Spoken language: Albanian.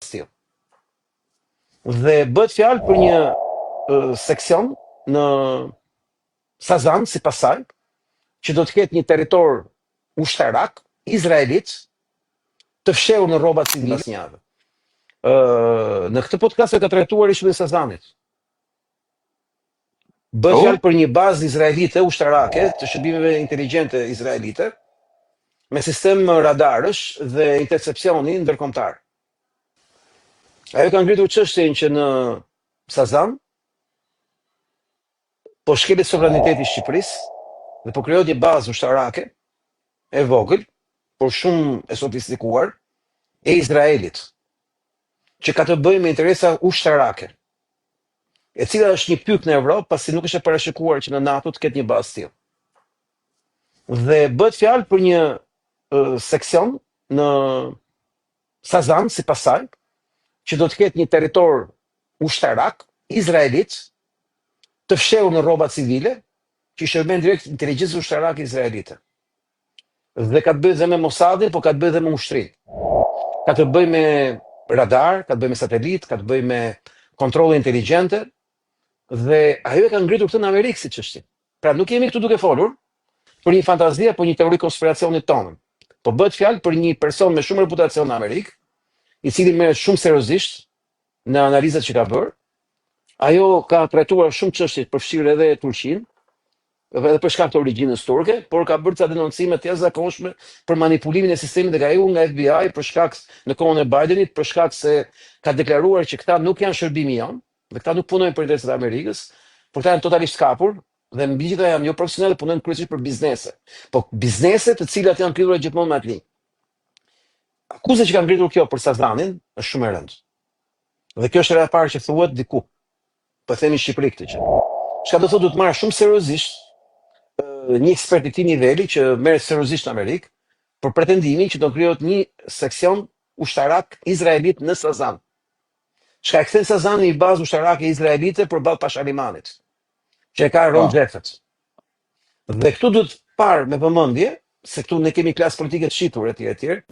stil. Dhe bëhet fjalë për një seksion në Sazan, si pasaj, që do të ketë një territor ushtarak, izraelit, të fshehur në rroba civile pas një javë. Në këtë podcast e ka trajtuar ish në Sazanit. Bëhet fjalë për një bazë izraelite ushtarake të shërbimeve inteligjente izraelite me sistem radarësh dhe intercepcioni ndërkombëtar. Ajo ka ngritur çështjen që në Sazan po shkelet sovraniteti i Shqipërisë dhe po krijohet një bazë ushtarake e vogël, por shumë e sofistikuar, e Izraelit, që ka të bëjë me interesa ushtarake, e cila është një pyk në Evropë, pasi nuk është e parashikuar që në NATO të ketë një bazë tillë. Dhe bëhet fjalë për një seksion në Sazan, si pasaj, që do të ketë një territor ushtarak, izraelit, të fshehur në rroba civile, që i shërben direkt inteligjencës ushtarake izraelite. Dhe ka të bëjë dhe me Mossadin, po ka të bëjë dhe me ushtrinë. Ka të bëjë me radar, ka të bëjë me satelit, ka të bëjë me kontrolle inteligjente, dhe ajo e ka ngritur këtë në Amerikë si çështje. Pra nuk jemi këtu duke folur për një fantazi apo një teori konspiracionit tonë. Po bëhet fjalë për një person me shumë reputacion në Amerikë, i cili merret shumë seriozisht në analizat që ka bërë. Ajo ka trajtuar shumë çështje përfshirë edhe Turqinë, edhe për shkak të origjinës turke, por ka bërë ca denoncime të jashtëzakonshme për manipulimin e sistemit dhe ka ikur nga FBI për shkak në kohën e Bidenit, për shkak se ka deklaruar që këta nuk janë shërbimi jon, dhe këta nuk punojnë për interesat e Amerikës, por këta janë totalisht kapur dhe mbi gjitha janë jo profesionale, punojnë kryesisht për biznese. Po biznese të cilat janë kryer gjithmonë me atë linjë. Akuza që ka ngritur kjo për Sazanin është shumë e rëndë. Dhe kjo është era e parë që thuhet diku. Po themi në Shqipëri këtë që. Çka do thotë duhet marrë shumë seriozisht një ekspert i këtij niveli që merret seriozisht në Amerikë për pretendimin që do krijohet një seksion ushtarak izraelit në Sazan. Çka e kthen Sazanin një bazë ushtarake izraelite përballë Pashalimanit, që e ka Ron Jeffet. Dhe këtu duhet parë me vëmendje se këtu ne kemi klasë politike të shitur etj etj.